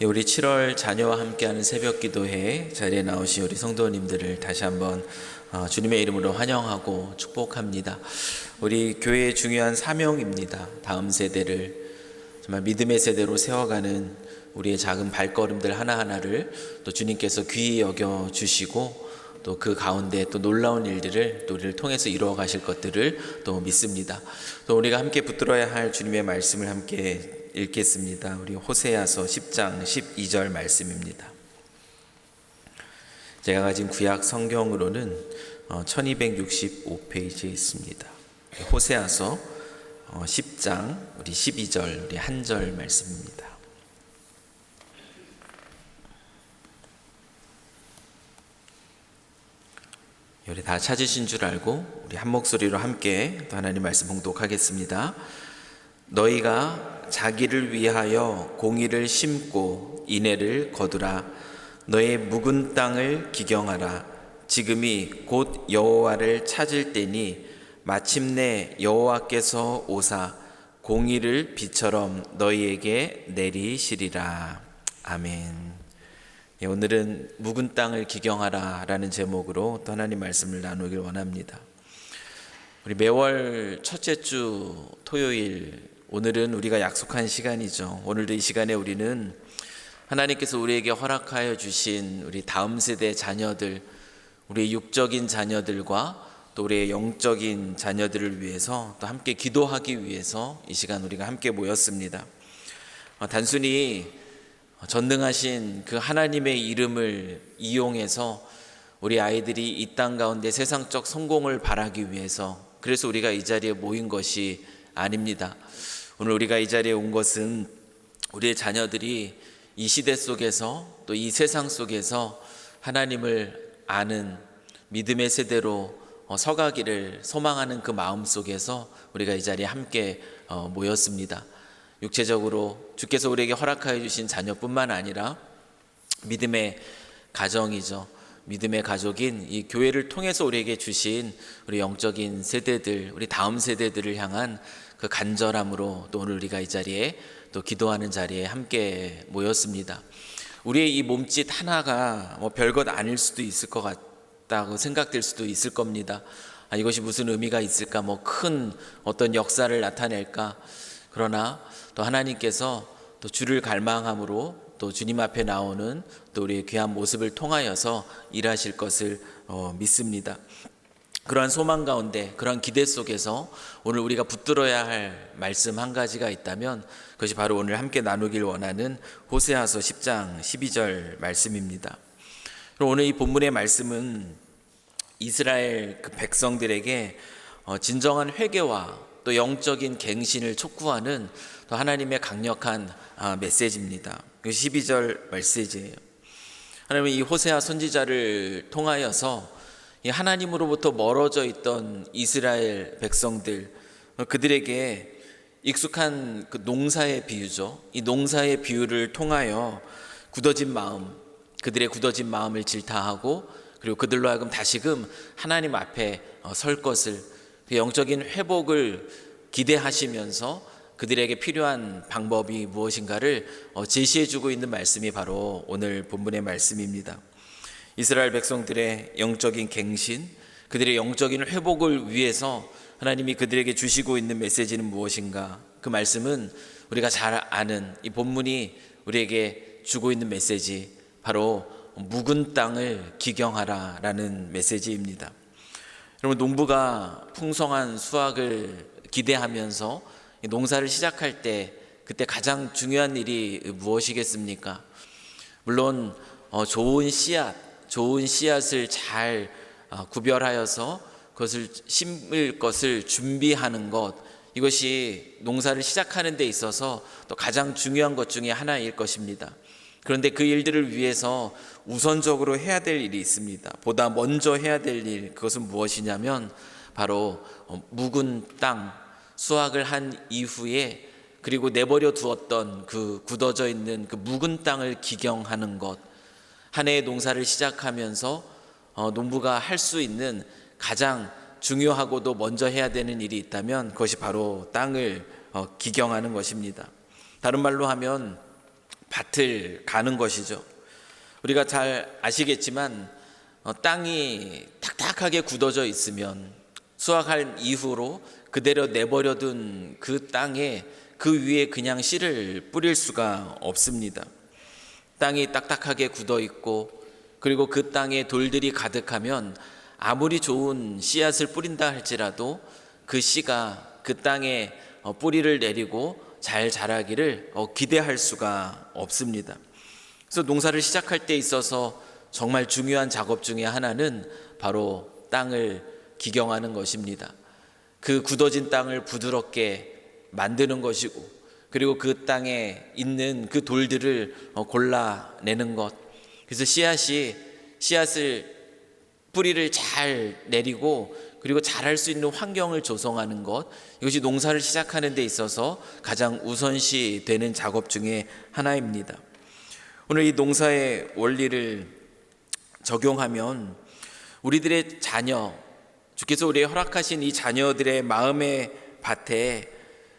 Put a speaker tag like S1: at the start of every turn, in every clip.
S1: 우리 7월 자녀와 함께하는 새벽 기도회 자리에 나오신 우리 성도님들을 다시 한번 주님의 이름으로 환영하고 축복합니다. 우리 교회의 중요한 사명입니다. 다음 세대를 정말 믿음의 세대로 세워가는 우리의 작은 발걸음들 하나하나를 또 주님께서 귀히 여겨 주시고 또 그 가운데 또 놀라운 일들을 또 우리를 통해서 이루어 가실 것들을 또 믿습니다. 또 우리가 함께 붙들어야 할 주님의 말씀을 함께 읽겠습니다. 우리 호세아서 10장 12절 말씀입니다. 제가 가진 구약 성경으로는 1265페이지에 있습니다. 호세아서 10장 우리 12절 우리 한 절 말씀입니다. 우리 다 찾으신 줄 알고 우리 한 목소리로 함께 또 하나님 말씀 봉독하겠습니다. 너희가 자기를 위하여 공의를 심고 인애를 거두라. 너의 묵은 땅을 기경하라. 지금이 곧 여호와를 찾을 때니 마침내 여호와께서 오사 공의를 비처럼 너희에게 내리시리라. 아멘. 오늘은 묵은 땅을 기경하라 라는 제목으로 또 하나님 말씀을 나누길 원합니다. 우리 매월 첫째 주 토요일, 오늘은 우리가 약속한 시간이죠. 오늘도 이 시간에 우리는 하나님께서 우리에게 허락하여 주신 우리 다음 세대 자녀들, 우리의 육적인 자녀들과 또 우리의 영적인 자녀들을 위해서 또 함께 기도하기 위해서 이 시간 우리가 함께 모였습니다. 단순히 전능하신 그 하나님의 이름을 이용해서 우리 아이들이 이 땅 가운데 세상적 성공을 바라기 위해서, 그래서 우리가 이 자리에 모인 것이 아닙니다. 오늘 우리가 이 자리에 온 것은 우리의 자녀들이 이 시대 속에서 또 이 세상 속에서 하나님을 아는 믿음의 세대로 서가기를 소망하는 그 마음 속에서 우리가 이 자리에 함께 모였습니다. 육체적으로 주께서 우리에게 허락하여 주신 자녀뿐만 아니라 믿음의 가정이죠. 믿음의 가족인 이 교회를 통해서 우리에게 주신 우리 영적인 세대들, 우리 다음 세대들을 향한 그 간절함으로 또 오늘 우리가 이 자리에 또 기도하는 자리에 함께 모였습니다. 우리의 이 몸짓 하나가 별것 아닐 수도 있을 것 같다고 생각될 수도 있을 겁니다. 이것이 무슨 의미가 있을까? 큰 어떤 역사를 나타낼까? 그러나 또 하나님께서 또 주를 갈망함으로 또 주님 앞에 나오는 또 우리의 귀한 모습을 통하여서 일하실 것을 믿습니다. 그러한 소망 가운데, 그러한 기대 속에서 오늘 우리가 붙들어야 할 말씀 한 가지가 있다면 그것이 바로 오늘 함께 나누길 원하는 호세아서 10장 12절 말씀입니다. 오늘 이 본문의 말씀은 이스라엘 그 백성들에게 진정한 회개와 또 영적인 갱신을 촉구하는 또 하나님의 강력한 메시지입니다. 12절 메시지예요. 하나님은 이 호세아 선지자를 통하여서 이 하나님으로부터 멀어져 있던 이스라엘 백성들, 그들에게 익숙한 그 농사의 비유죠. 이 농사의 비유를 통하여 굳어진 마음, 그들의 굳어진 마음을 질타하고 그리고 그들로 하여금 다시금 하나님 앞에 설 것을, 그 영적인 회복을 기대하시면서 그들에게 필요한 방법이 무엇인가를 제시해주고 있는 말씀이 바로 오늘 본문의 말씀입니다. 이스라엘 백성들의 영적인 갱신, 그들의 영적인 회복을 위해서 하나님이 그들에게 주시고 있는 메시지는 무엇인가? 그 말씀은 우리가 잘 아는 이 본문이 우리에게 주고 있는 메시지, 바로 묵은 땅을 기경하라 라는 메시지입니다. 여러분, 농부가 풍성한 수확을 기대하면서 농사를 시작할 때 그때 가장 중요한 일이 무엇이겠습니까? 물론 좋은 씨앗을 잘 구별하여서 그것을 심을 것을 준비하는 것, 이것이 농사를 시작하는 데 있어서 또 가장 중요한 것 중에 하나일 것입니다. 그런데 그 일들을 위해서 우선적으로 해야 될 일이 있습니다. 보다 먼저 해야 될 일, 그것은 무엇이냐면 바로 묵은 땅, 수확을 한 이후에 그리고 내버려 두었던 그 굳어져 있는 그 묵은 땅을 기경하는 것. 한 해의 농사를 시작하면서 농부가 할 수 있는 가장 중요하고도 먼저 해야 되는 일이 있다면 그것이 바로 땅을 기경하는 것입니다. 다른 말로 하면 밭을 가는 것이죠. 우리가 잘 아시겠지만 땅이 탁탁하게 굳어져 있으면 수확할 이후로 그대로 내버려둔 그 땅에 그 위에 그냥 씨를 뿌릴 수가 없습니다. 땅이 딱딱하게 굳어 있고 그리고 그 땅에 돌들이 가득하면 아무리 좋은 씨앗을 뿌린다 할지라도 그 씨가 그 땅에 뿌리를 내리고 잘 자라기를 기대할 수가 없습니다. 그래서 농사를 시작할 때 있어서 정말 중요한 작업 중에 하나는 바로 땅을 기경하는 것입니다. 그 굳어진 땅을 부드럽게 만드는 것이고 그리고 그 땅에 있는 그 돌들을 골라내는 것. 그래서 씨앗을 뿌리를 잘 내리고 그리고 자랄 수 있는 환경을 조성하는 것, 이것이 농사를 시작하는 데 있어서 가장 우선시 되는 작업 중에 하나입니다. 오늘 이 농사의 원리를 적용하면 우리들의 자녀, 주께서 우리에게 허락하신 이 자녀들의 마음의 밭에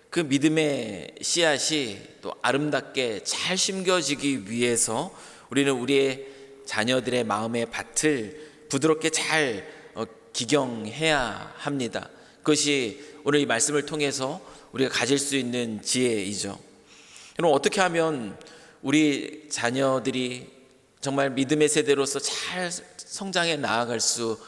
S1: 그 믿음의 씨앗이 또 아름답게 잘 심겨지기 위해서 우리는 우리의 자녀들의 마음의 밭을 부드럽게 잘 기경해야 합니다. 그것이 오늘 이 말씀을 통해서 우리가 가질 수 있는 지혜이죠. 그럼 어떻게 하면 우리 자녀들이 정말 믿음의 세대로서 잘 성장해 나아갈 수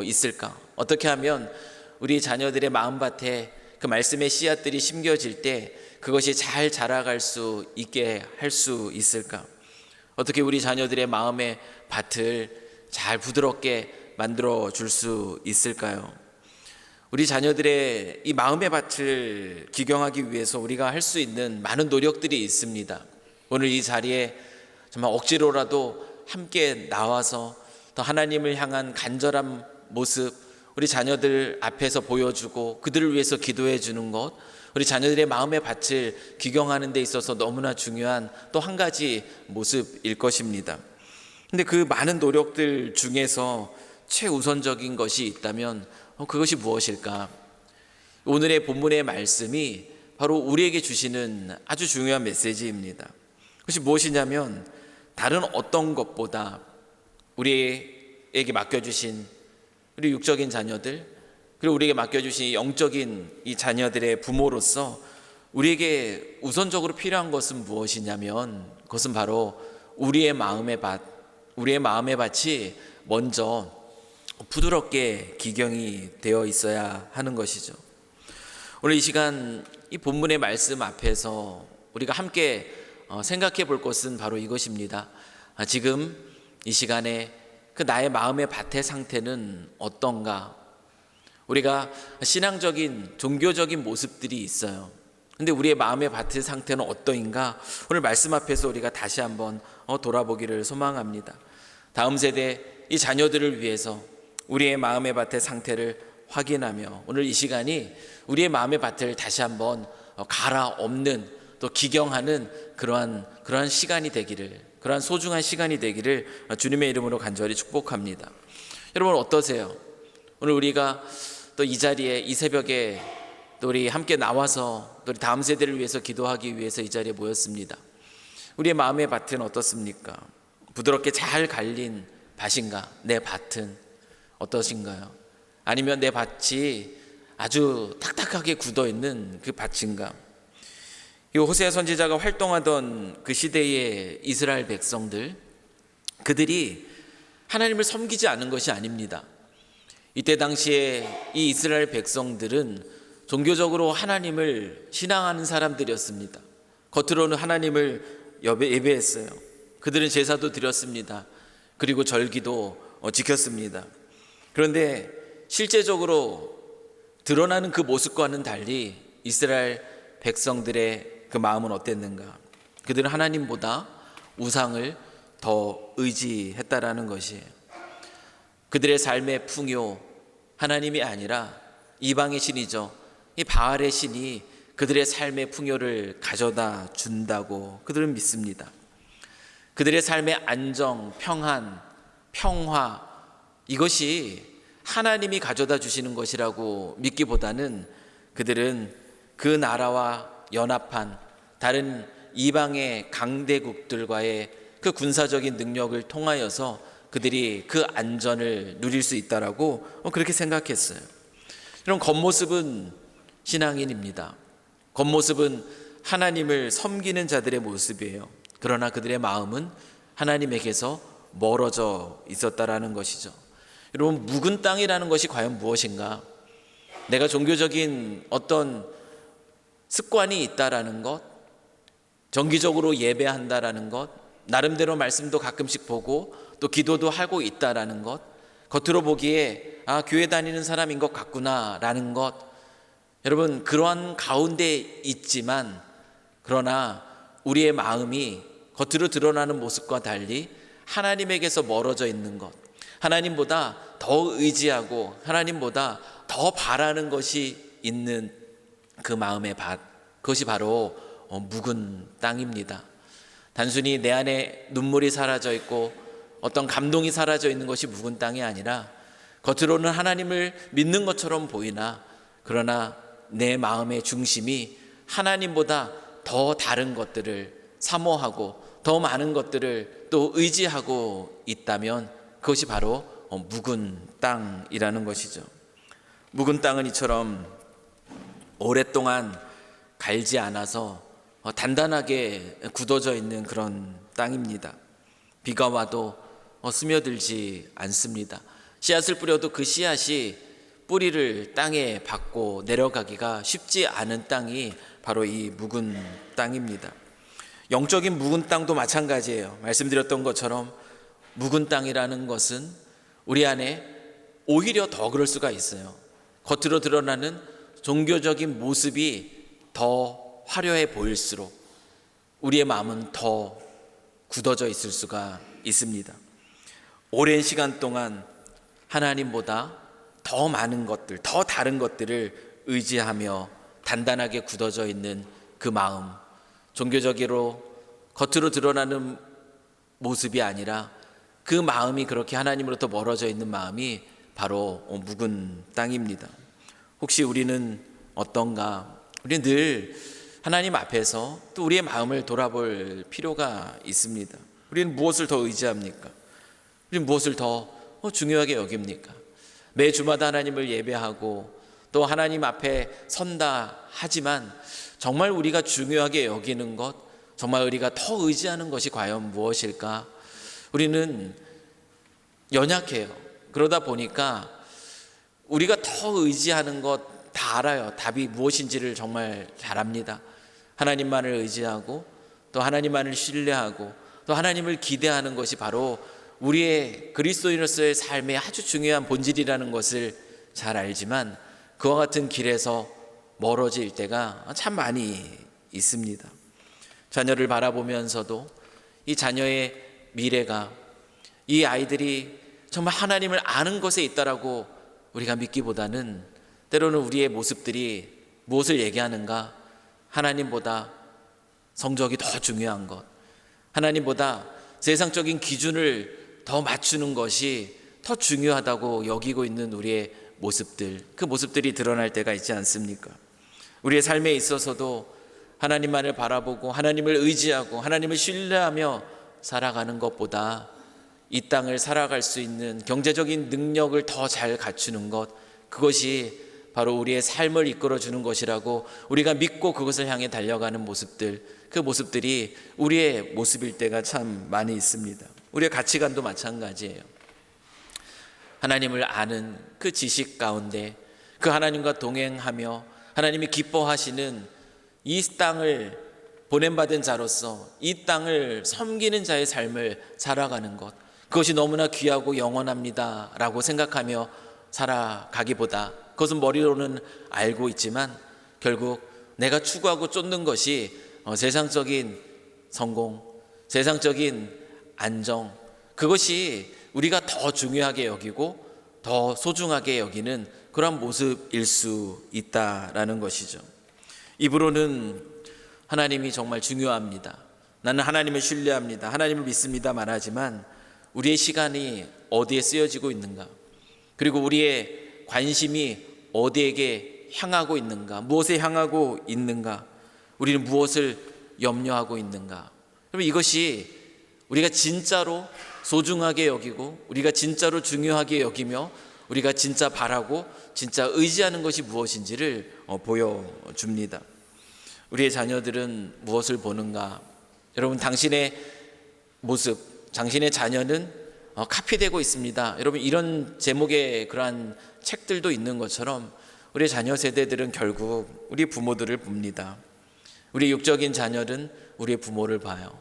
S1: 있을까? 어떻게 하면 우리 자녀들의 마음밭에 그 말씀의 씨앗들이 심겨질 때 그것이 잘 자라갈 수 있게 할 수 있을까? 어떻게 우리 자녀들의 마음의 밭을 잘 부드럽게 만들어 줄 수 있을까요? 우리 자녀들의 이 마음의 밭을 기경하기 위해서 우리가 할 수 있는 많은 노력들이 있습니다. 오늘 이 자리에 정말 억지로라도 함께 나와서 더 하나님을 향한 간절한 모습 우리 자녀들 앞에서 보여주고 그들을 위해서 기도해 주는 것, 우리 자녀들의 마음의 밭을 기경하는 데 있어서 너무나 중요한 또 한 가지 모습일 것입니다. 근데 그 많은 노력들 중에서 최우선적인 것이 있다면 그것이 무엇일까? 오늘의 본문의 말씀이 바로 우리에게 주시는 아주 중요한 메시지입니다. 그것이 무엇이냐면 다른 어떤 것보다 우리에게 맡겨주신 우리 육적인 자녀들, 그리고 우리에게 맡겨주신 영적인 이 자녀들의 부모로서 우리에게 우선적으로 필요한 것은 무엇이냐면 그것은 바로 우리의 마음의 밭이 먼저 부드럽게 기경이 되어 있어야 하는 것이죠. 오늘 이 시간 이 본문의 말씀 앞에서 우리가 함께 생각해 볼 것은 바로 이것입니다. 지금 이 시간에 그 나의 마음의 밭의 상태는 어떤가? 우리가 신앙적인 종교적인 모습들이 있어요. 근데 우리의 마음의 밭의 상태는 어떠인가? 오늘 말씀 앞에서 우리가 다시 한번 돌아보기를 소망합니다. 다음 세대 이 자녀들을 위해서 우리의 마음의 밭의 상태를 확인하며 오늘 이 시간이 우리의 마음의 밭을 다시 한번 갈아엎는 또 기경하는 그러한 시간이 되기를, 그러한 소중한 시간이 되기를 주님의 이름으로 간절히 축복합니다. 여러분 어떠세요? 오늘 우리가 또 이 자리에 이 새벽에 또 우리 함께 나와서 또 우리 다음 세대를 위해서 기도하기 위해서 이 자리에 모였습니다. 우리의 마음의 밭은 어떻습니까? 부드럽게 잘 갈린 밭인가? 내 밭은 어떠신가요? 아니면 내 밭이 아주 탁탁하게 굳어있는 그 밭인가? 이 호세아 선지자가 활동하던 그 시대의 이스라엘 백성들, 그들이 하나님을 섬기지 않은 것이 아닙니다. 이때 당시에 이 이스라엘 백성들은 종교적으로 하나님을 신앙하는 사람들이었습니다. 겉으로는 하나님을 예배했어요. 그들은 제사도 드렸습니다. 그리고 절기도 지켰습니다. 그런데 실제적으로 드러나는 그 모습과는 달리 이스라엘 백성들의 그 마음은 어땠는가? 그들은 하나님보다 우상을 더 의지했다라는 것이에요. 그들의 삶의 풍요, 하나님이 아니라 이방의 신이죠. 이 바알의 신이 그들의 삶의 풍요를 가져다 준다고 그들은 믿습니다. 그들의 삶의 안정, 평화, 이것이 하나님이 가져다 주시는 것이라고 믿기보다는 그들은 그 나라와 연합한 다른 이방의 강대국들과의 그 군사적인 능력을 통하여서 그들이 그 안전을 누릴 수 있다라고 그렇게 생각했어요. 이런 겉모습은 신앙인입니다. 겉모습은 하나님을 섬기는 자들의 모습이에요. 그러나 그들의 마음은 하나님에게서 멀어져 있었다라는 것이죠. 여러분, 묵은 땅이라는 것이 과연 무엇인가? 내가 종교적인 어떤 습관이 있다라는 것, 정기적으로 예배한다라는 것, 나름대로 말씀도 가끔씩 보고 또 기도도 하고 있다라는 것, 겉으로 보기에 교회 다니는 사람인 것 같구나라는 것, 여러분, 그러한 가운데 있지만 그러나 우리의 마음이 겉으로 드러나는 모습과 달리 하나님에게서 멀어져 있는 것, 하나님보다 더 의지하고 하나님보다 더 바라는 것이 있는 그 마음의 밭, 그것이 바로 묵은 땅입니다. 단순히 내 안에 눈물이 사라져 있고 어떤 감동이 사라져 있는 것이 묵은 땅이 아니라 겉으로는 하나님을 믿는 것처럼 보이나 그러나 내 마음의 중심이 하나님보다 더 다른 것들을 사모하고 더 많은 것들을 또 의지하고 있다면 그것이 바로 묵은 땅이라는 것이죠. 묵은 땅은 이처럼 오랫동안 갈지 않아서 단단하게 굳어져 있는 그런 땅입니다. 비가 와도 스며들지 않습니다. 씨앗을 뿌려도 그 씨앗이 뿌리를 땅에 박고 내려가기가 쉽지 않은 땅이 바로 이 묵은 땅입니다. 영적인 묵은 땅도 마찬가지예요. 말씀드렸던 것처럼 묵은 땅이라는 것은 우리 안에 오히려 더 그럴 수가 있어요. 겉으로 드러나는 종교적인 모습이 더 화려해 보일수록 우리의 마음은 더 굳어져 있을 수가 있습니다. 오랜 시간 동안 하나님보다 더 많은 것들, 더 다른 것들을 의지하며 단단하게 굳어져 있는 그 마음, 종교적으로 겉으로 드러나는 모습이 아니라 그 마음이 그렇게 하나님으로부터 멀어져 있는 마음이 바로 묵은 땅입니다. 혹시 우리는 어떤가? 우리는 늘 하나님 앞에서 또 우리의 마음을 돌아볼 필요가 있습니다. 우리는 무엇을 더 의지합니까? 우리는 무엇을 더 중요하게 여깁니까? 매 주마다 하나님을 예배하고 또 하나님 앞에 선다 하지만 정말 우리가 중요하게 여기는 것, 정말 우리가 더 의지하는 것이 과연 무엇일까? 우리는 연약해요. 그러다 보니까 우리가 더 의지하는 것 다 알아요. 답이 무엇인지를 정말 잘 압니다. 하나님만을 의지하고 또 하나님만을 신뢰하고 또 하나님을 기대하는 것이 바로 우리의 그리스도인으로서의 삶의 아주 중요한 본질이라는 것을 잘 알지만 그와 같은 길에서 멀어질 때가 참 많이 있습니다. 자녀를 바라보면서도 이 자녀의 미래가, 이 아이들이 정말 하나님을 아는 것에 있다라고 우리가 믿기보다는 때로는 우리의 모습들이 무엇을 얘기하는가? 하나님보다 성적이 더 중요한 것, 하나님보다 세상적인 기준을 더 맞추는 것이 더 중요하다고 여기고 있는 우리의 모습들, 그 모습들이 드러날 때가 있지 않습니까? 우리의 삶에 있어서도 하나님만을 바라보고 하나님을 의지하고 하나님을 신뢰하며 살아가는 것보다 이 땅을 살아갈 수 있는 경제적인 능력을 더 잘 갖추는 것, 그것이 바로 우리의 삶을 이끌어주는 것이라고 우리가 믿고 그것을 향해 달려가는 모습들, 그 모습들이 우리의 모습일 때가 참 많이 있습니다. 우리의 가치관도 마찬가지예요. 하나님을 아는 그 지식 가운데 그 하나님과 동행하며 하나님이 기뻐하시는 이 땅을 보냄받은 자로서 이 땅을 섬기는 자의 삶을 살아가는 것, 그것이 너무나 귀하고 영원합니다 라고 생각하며 살아가기보다, 그것은 머리로는 알고 있지만 결국 내가 추구하고 쫓는 것이 세상적인 성공, 세상적인 안정, 그것이 우리가 더 중요하게 여기고 더 소중하게 여기는 그런 모습일 수 있다라는 것이죠. 입으로는 하나님이 정말 중요합니다. 나는 하나님을 신뢰합니다. 하나님을 믿습니다 말하지만 우리의 시간이 어디에 쓰여지고 있는가? 그리고 우리의 관심이 어디에게 향하고 있는가? 무엇에 향하고 있는가? 우리는 무엇을 염려하고 있는가? 그러면 이것이 우리가 진짜로 소중하게 여기고 우리가 진짜로 중요하게 여기며 우리가 진짜 바라고 진짜 의지하는 것이 무엇인지를 보여줍니다. 우리의 자녀들은 무엇을 보는가? 여러분, 당신의 모습, 당신의 자녀는 카피되고 있습니다. 여러분, 이런 제목의 그러한 책들도 있는 것처럼 우리의 자녀 세대들은 결국 우리 부모들을 봅니다. 우리 육적인 자녀는 우리의 부모를 봐요.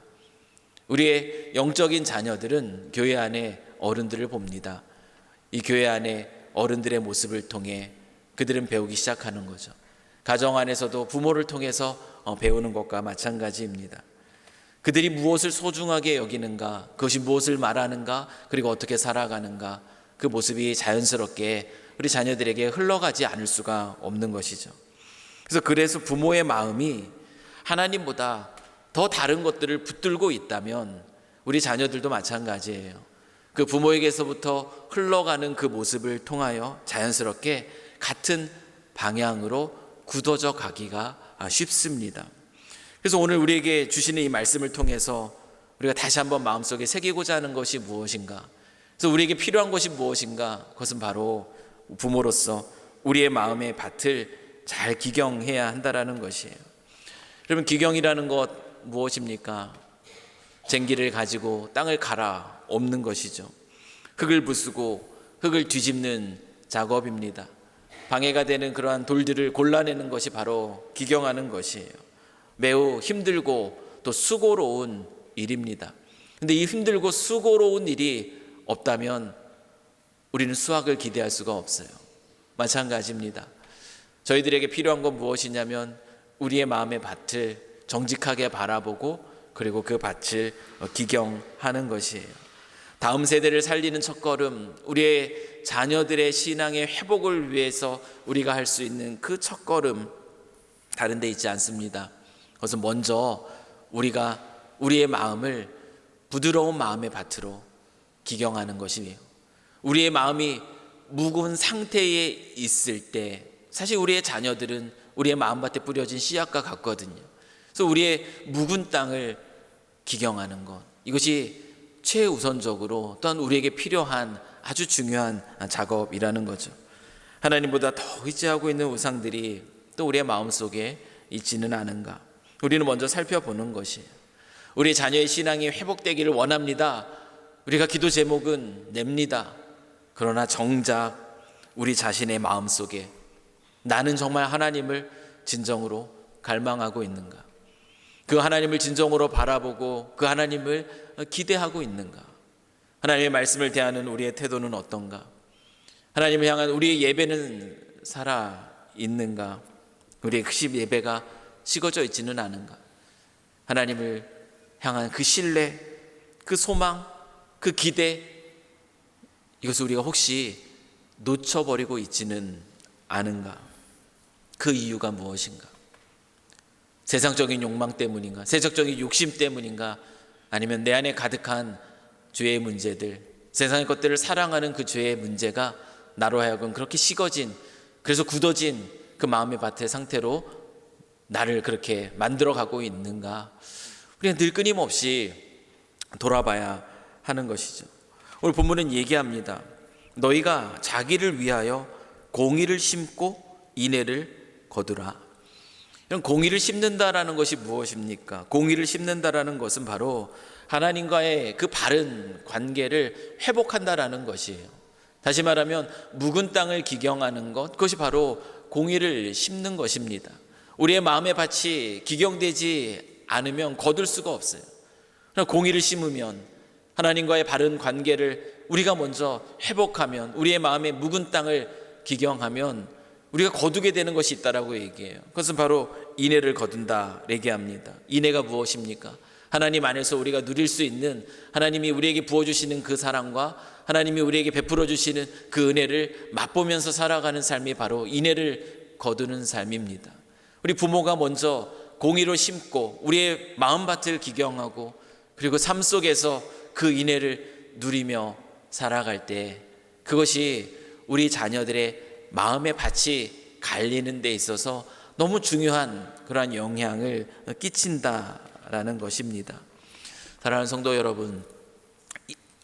S1: 우리의 영적인 자녀들은 교회 안에 어른들을 봅니다. 이 교회 안에 어른들의 모습을 통해 그들은 배우기 시작하는 거죠. 가정 안에서도 부모를 통해서 배우는 것과 마찬가지입니다. 그들이 무엇을 소중하게 여기는가, 그것이 무엇을 말하는가, 그리고 어떻게 살아가는가, 그 모습이 자연스럽게 우리 자녀들에게 흘러가지 않을 수가 없는 것이죠. 그래서 부모의 마음이 하나님보다 더 다른 것들을 붙들고 있다면 우리 자녀들도 마찬가지예요. 그 부모에게서부터 흘러가는 그 모습을 통하여 자연스럽게 같은 방향으로 굳어져 가기가 쉽습니다. 그래서 오늘 우리에게 주시는 이 말씀을 통해서 우리가 다시 한번 마음속에 새기고자 하는 것이 무엇인가? 그래서 우리에게 필요한 것이 무엇인가? 그것은 바로 부모로서 우리의 마음의 밭을 잘 기경해야 한다라는 것이에요. 여러분, 기경이라는 것 무엇입니까? 쟁기를 가지고 땅을 갈아 엎는 것이죠. 흙을 부수고 흙을 뒤집는 작업입니다. 방해가 되는 그러한 돌들을 골라내는 것이 바로 기경하는 것이에요. 매우 힘들고 또 수고로운 일입니다. 근데 이 힘들고 수고로운 일이 없다면 우리는 수확을 기대할 수가 없어요. 마찬가지입니다. 저희들에게 필요한 건 무엇이냐면 우리의 마음의 밭을 정직하게 바라보고 그리고 그 밭을 기경하는 것이에요. 다음 세대를 살리는 첫걸음, 우리의 자녀들의 신앙의 회복을 위해서 우리가 할 수 있는 그 첫걸음, 다른 데 있지 않습니다. 그것은 먼저 우리가 우리의 마음을 부드러운 마음의 밭으로 기경하는 것이에요. 우리의 마음이 묵은 상태에 있을 때 사실 우리의 자녀들은 우리의 마음밭에 뿌려진 씨앗과 같거든요. 그래서 우리의 묵은 땅을 기경하는 것, 이것이 최우선적으로 또한 우리에게 필요한 아주 중요한 작업이라는 거죠. 하나님보다 더 의지하고 있는 우상들이 또 우리의 마음속에 있지는 않은가? 우리는 먼저 살펴보는 것이에요. 우리 자녀의 신앙이 회복되기를 원합니다. 우리가 기도 제목은 냅니다. 그러나 정작 우리 자신의 마음속에 나는 정말 하나님을 진정으로 갈망하고 있는가? 그 하나님을 진정으로 바라보고 그 하나님을 기대하고 있는가? 하나님의 말씀을 대하는 우리의 태도는 어떤가? 하나님을 향한 우리의 예배는 살아 있는가? 우리의 그 예배가 식어져 있지는 않은가? 하나님을 향한 그 신뢰, 그 소망, 그 기대, 이것을 우리가 혹시 놓쳐버리고 있지는 않은가? 그 이유가 무엇인가? 세상적인 욕망 때문인가? 세속적인 욕심 때문인가? 아니면 내 안에 가득한 죄의 문제들, 세상의 것들을 사랑하는 그 죄의 문제가 나로 하여금 그렇게 식어진, 그래서 굳어진 그 마음의 밭의 상태로 나를 그렇게 만들어가고 있는가? 우리는 늘 끊임없이 돌아봐야 하는 것이죠. 오늘 본문은 얘기합니다. 너희가 자기를 위하여 공의를 심고 인애를 거두라. 이런 공의를 심는다라는 것이 무엇입니까? 공의를 심는다라는 것은 바로 하나님과의 그 바른 관계를 회복한다라는 것이에요. 다시 말하면 묵은 땅을 기경하는 것, 그것이 바로 공의를 심는 것입니다. 우리의 마음의 밭이 기경되지 않으면 거둘 수가 없어요. 공의를 심으면 하나님과의 바른 관계를 우리가 먼저 회복하면, 우리의 마음의 묵은 땅을 기경하면 우리가 거두게 되는 것이 있다라고 얘기해요. 그것은 바로 인애를 거둔다 얘기합니다. 인애가 무엇입니까? 하나님 안에서 우리가 누릴 수 있는, 하나님이 우리에게 부어주시는 그 사랑과 하나님이 우리에게 베풀어 주시는 그 은혜를 맛보면서 살아가는 삶이 바로 인애를 거두는 삶입니다. 우리 부모가 먼저 공의로 심고 우리의 마음밭을 기경하고 그리고 삶 속에서 그 인애를 누리며 살아갈 때 그것이 우리 자녀들의 마음의 밭이 갈리는 데 있어서 너무 중요한 그러한 영향을 끼친다 있다라는 것입니다. 사랑하는 성도 여러분,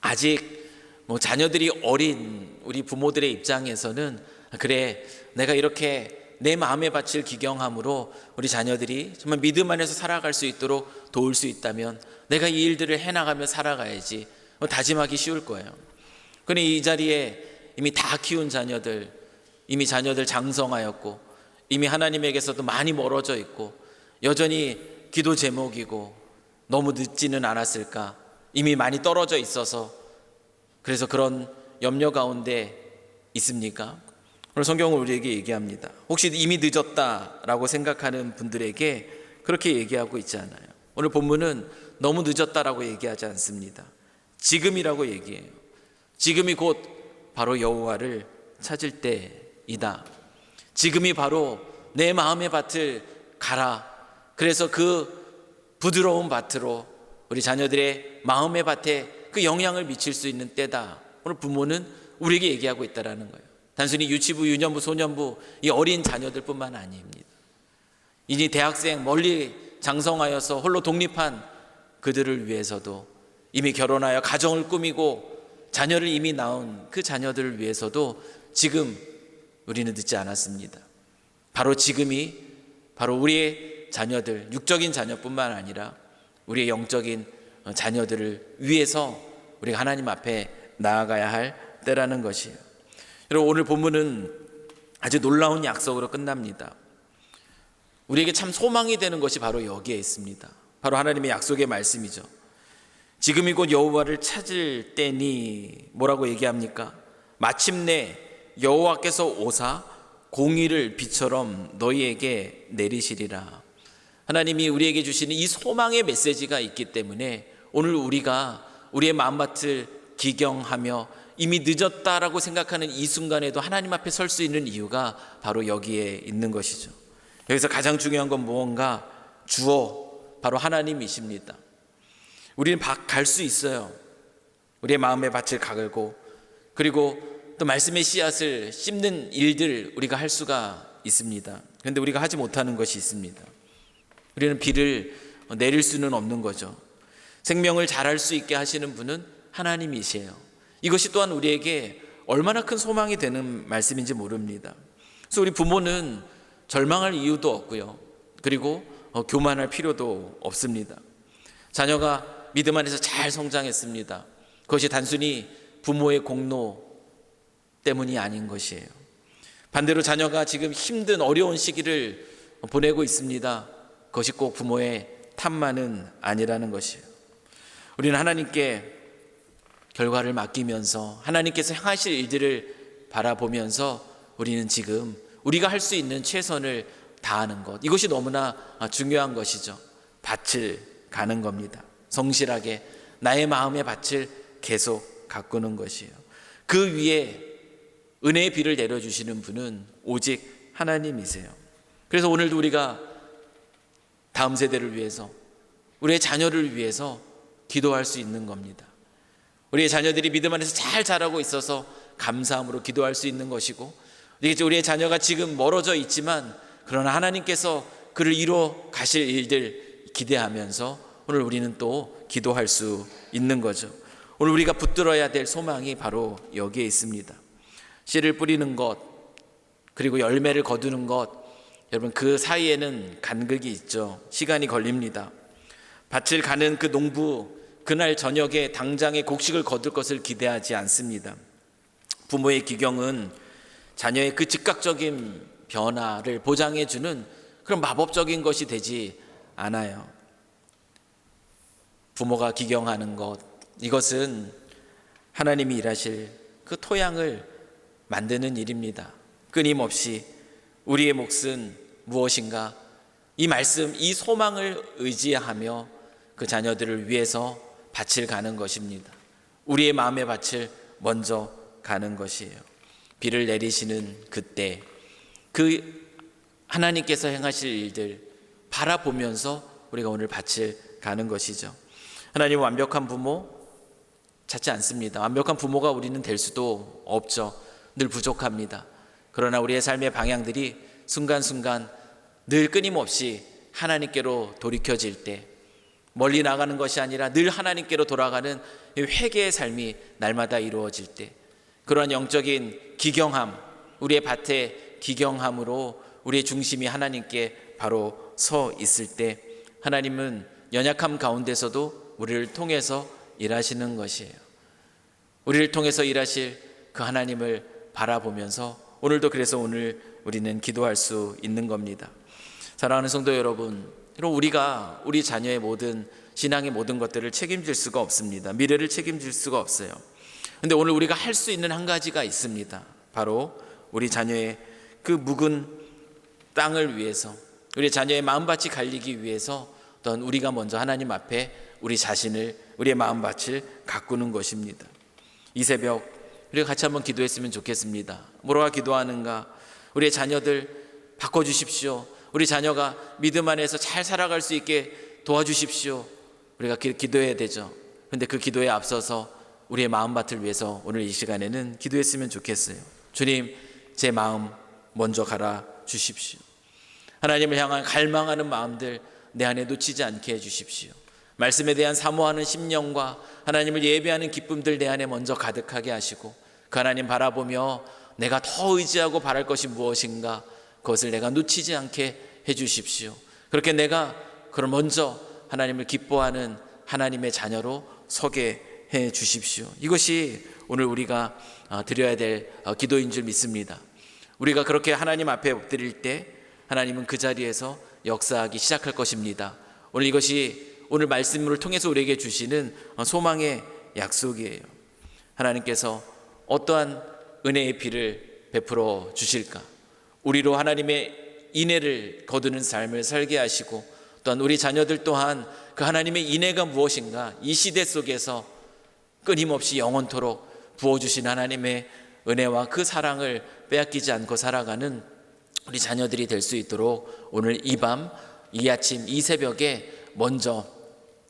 S1: 아직 자녀들이 어린 우리 부모들의 입장에서는 그래, 내가 이렇게 내 마음의 밭을 기경함으로 우리 자녀들이 정말 믿음 안에서 살아갈 수 있도록 도울 수 있다면 내가 이 일들을 해나가며 살아가야지 다짐하기 쉬울 거예요. 그런데 이 자리에 이미 다 키운 자녀들, 이미 자녀들 장성하였고 이미 하나님에게서도 많이 멀어져 있고 여전히 기도 제목이고 너무 늦지는 않았을까, 이미 많이 떨어져 있어서 그래서 그런 염려 가운데 있습니까? 오늘 성경은 우리에게 얘기합니다. 혹시 이미 늦었다라고 생각하는 분들에게 그렇게 얘기하고 있지 않아요. 오늘 본문은 너무 늦었다라고 얘기하지 않습니다. 지금이라고 얘기해요. 지금이 곧 바로 여호와를 찾을 때이다. 지금이 바로 내 마음의 밭을 가라. 그래서 그 부드러운 밭으로 우리 자녀들의 마음의 밭에 그 영향을 미칠 수 있는 때다. 오늘 부모는 우리에게 얘기하고 있다라는 거예요. 단순히 유치부, 유년부, 소년부 이 어린 자녀들뿐만 아닙니다. 이제 대학생 멀리 장성하여서 홀로 독립한 그들을 위해서도, 이미 결혼하여 가정을 꾸미고 자녀를 이미 낳은 그 자녀들을 위해서도 지금 우리는 늦지 않았습니다. 바로 지금이 바로 우리의 자녀들, 육적인 자녀뿐만 아니라 우리의 영적인 자녀들을 위해서 우리가 하나님 앞에 나아가야 할 때라는 것이에요. 여러분, 오늘 본문은 아주 놀라운 약속으로 끝납니다. 우리에게 참 소망이 되는 것이 바로 여기에 있습니다. 바로 하나님의 약속의 말씀이죠. 지금이 곧 여호와를 찾을 때니 뭐라고 얘기합니까? 마침내 여호와께서 오사 공의를 비처럼 너희에게 내리시리라. 하나님이 우리에게 주시는 이 소망의 메시지가 있기 때문에 오늘 우리가 우리의 마음밭을 기경하며 이미 늦었다라고 생각하는 이 순간에도 하나님 앞에 설 수 있는 이유가 바로 여기에 있는 것이죠. 여기서 가장 중요한 건 무언가? 주어, 바로 하나님이십니다. 우리는 갈 수 있어요. 우리의 마음의 밭을 가글고 그리고 또 말씀의 씨앗을 심는 일들 우리가 할 수가 있습니다. 그런데 우리가 하지 못하는 것이 있습니다. 우리는 비를 내릴 수는 없는 거죠. 생명을 잘할 수 있게 하시는 분은 하나님이세요. 이것이 또한 우리에게 얼마나 큰 소망이 되는 말씀인지 모릅니다. 그래서 우리 부모는 절망할 이유도 없고요. 그리고 교만할 필요도 없습니다. 자녀가 믿음 안에서 잘 성장했습니다. 그것이 단순히 부모의 공로 때문이 아닌 것이에요. 반대로 자녀가 지금 힘든 어려운 시기를 보내고 있습니다. 그것이 꼭 부모의 탓만은 아니라는 것이에요. 우리는 하나님께 결과를 맡기면서 하나님께서 행하실 일들을 바라보면서 우리는 지금 우리가 할 수 있는 최선을 다하는 것, 이것이 너무나 중요한 것이죠. 밭을 가는 겁니다. 성실하게 나의 마음의 밭을 계속 가꾸는 것이에요. 그 위에 은혜의 비를 내려주시는 분은 오직 하나님이세요. 그래서 오늘도 우리가 다음 세대를 위해서, 우리의 자녀를 위해서 기도할 수 있는 겁니다. 우리의 자녀들이 믿음 안에서 잘 자라고 있어서 감사함으로 기도할 수 있는 것이고, 우리의 자녀가 지금 멀어져 있지만 그러나 하나님께서 그를 이루어 가실 일들 기대하면서 오늘 우리는 또 기도할 수 있는 거죠. 오늘 우리가 붙들어야 될 소망이 바로 여기에 있습니다. 씨를 뿌리는 것, 그리고 열매를 거두는 것, 여러분 그 사이에는 간극이 있죠. 시간이 걸립니다. 밭을 가는 그 농부, 그날 저녁에 당장에 곡식을 거둘 것을 기대하지 않습니다. 부모의 기경은 자녀의 그 즉각적인 변화를 보장해주는 그런 마법적인 것이 되지 않아요. 부모가 기경하는 것, 이것은 하나님이 일하실 그 토양을 만드는 일입니다. 끊임없이 우리의 몫은 무엇인가? 이 말씀, 이 소망을 의지하며 그 자녀들을 위해서 밭을 가는 것입니다. 우리의 마음의 밭을 먼저 가는 것이에요. 비를 내리시는 그때 그 하나님께서 행하실 일들 바라보면서 우리가 오늘 밭을 가는 것이죠. 하나님은 완벽한 부모 찾지 않습니다. 완벽한 부모가 우리는 될 수도 없죠. 늘 부족합니다. 그러나 우리의 삶의 방향들이 순간순간 늘 끊임없이 하나님께로 돌이켜질 때, 멀리 나가는 것이 아니라 늘 하나님께로 돌아가는 회개의 삶이 날마다 이루어질 때, 그러한 영적인 기경함, 우리의 밭의 기경함으로 우리의 중심이 하나님께 바로 서 있을 때, 하나님은 연약함 가운데서도 우리를 통해서 일하시는 것이에요. 우리를 통해서 일하실 그 하나님을 바라보면서 오늘도, 그래서 오늘 우리는 기도할 수 있는 겁니다. 사랑하는 성도 여러분, 우리가 우리 자녀의 모든 신앙의 모든 것들을 책임질 수가 없습니다. 미래를 책임질 수가 없어요. 그런데 오늘 우리가 할 수 있는 한 가지가 있습니다. 바로 우리 자녀의 그 묵은 땅을 위해서, 우리 자녀의 마음밭이 갈리기 위해서 어떤 우리가 먼저 하나님 앞에 우리 자신을, 우리의 마음밭을 가꾸는 것입니다. 이 새벽 우리가 같이 한번 기도했으면 좋겠습니다. 뭐라고 기도하는가? 우리의 자녀들 바꿔주십시오. 우리 자녀가 믿음 안에서 잘 살아갈 수 있게 도와주십시오. 우리가 기도해야 되죠. 그런데 그 기도에 앞서서 우리의 마음밭을 위해서 오늘 이 시간에는 기도했으면 좋겠어요. 주님, 제 마음 먼저 갈아 주십시오. 하나님을 향한 갈망하는 마음들 내 안에 놓치지 않게 해주십시오. 말씀에 대한 사모하는 심령과 하나님을 예배하는 기쁨들 내 안에 먼저 가득하게 하시고, 그 하나님 바라보며 내가 더 의지하고 바랄 것이 무엇인가, 그것을 내가 놓치지 않게 해주십시오. 그렇게 내가 그럼 먼저 하나님을 기뻐하는 하나님의 자녀로 서게 해 주십시오. 이것이 오늘 우리가 드려야 될 기도인 줄 믿습니다. 우리가 그렇게 하나님 앞에 엎드릴 때 하나님은 그 자리에서 역사하기 시작할 것입니다. 오늘 이것이 오늘 말씀을 통해서 우리에게 주시는 소망의 약속이에요. 하나님께서 어떠한 은혜의 비를 베풀어 주실까? 우리로 하나님의 인애를 거두는 삶을 살게 하시고, 또한 우리 자녀들 또한 그 하나님의 인애가 무엇인가, 이 시대 속에서 끊임없이 영원토록 부어주신 하나님의 은혜와 그 사랑을 빼앗기지 않고 살아가는 우리 자녀들이 될 수 있도록 오늘 이 밤, 이 아침, 이 새벽에 먼저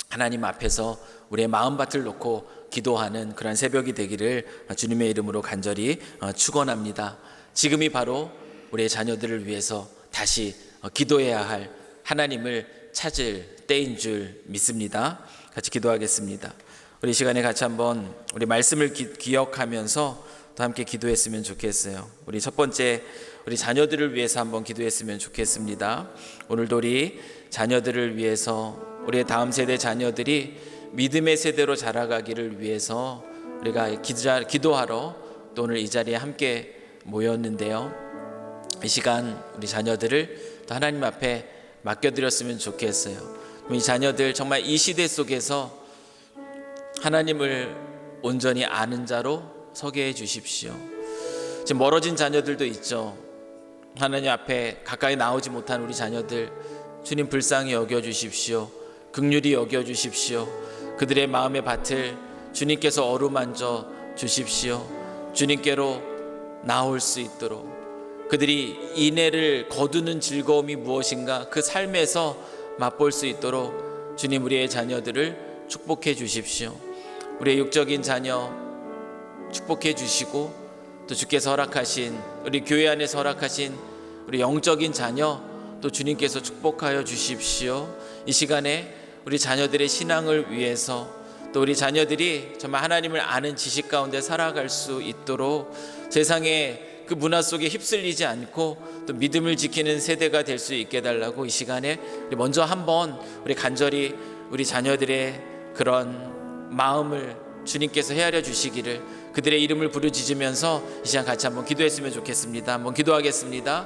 S1: 하나님 앞에서 우리의 마음밭을 놓고 기도하는 그런 새벽이 되기를 주님의 이름으로 간절히 축원합니다. 지금이 바로 우리의 자녀들을 위해서 다시 기도해야 할 하나님을 찾을 때인 줄 믿습니다. 같이 기도하겠습니다. 우리 시간에 같이 한번 우리 말씀을 기억하면서 또 함께 기도했으면 좋겠어요. 우리 첫 번째, 우리 자녀들을 위해서 한번 기도했으면 좋겠습니다. 오늘도 우리 자녀들을 위해서, 우리의 다음 세대 자녀들이 믿음의 세대로 자라가기를 위해서 우리가 기도하러 또 오늘 이 자리에 함께 모였는데요. 이 시간 우리 자녀들을 또 하나님 앞에 맡겨드렸으면 좋겠어요. 이 자녀들 정말 이 시대 속에서 하나님을 온전히 아는 자로 서게 해 주십시오. 지금 멀어진 자녀들도 있죠. 하나님 앞에 가까이 나오지 못한 우리 자녀들, 주님 불쌍히 여겨주십시오. 긍휼히 여겨주십시오. 그들의 마음의 밭을 주님께서 어루만져 주십시오. 주님께로 나올 수 있도록, 그들이 인애를 거두는 즐거움이 무엇인가, 그 삶에서 맛볼 수 있도록 주님 우리의 자녀들을 축복해 주십시오. 우리의 육적인 자녀 축복해 주시고, 또 주께서 허락하신, 우리 교회 안에서 허락하신 우리 영적인 자녀 또 주님께서 축복하여 주십시오. 이 시간에 우리 자녀들의 신앙을 위해서, 또 우리 자녀들이 정말 하나님을 아는 지식 가운데 살아갈 수 있도록 세상의 그 문화 속에 휩쓸리지 않고 또 믿음을 지키는 세대가 될 수 있게 달라고 이 시간에 우리 먼저 한번 우리 간절히 우리 자녀들의 그런 마음을 주님께서 헤아려 주시기를, 그들의 이름을 부르짖으면서 이 시간 같이 한번 기도했으면 좋겠습니다. 한번 기도하겠습니다.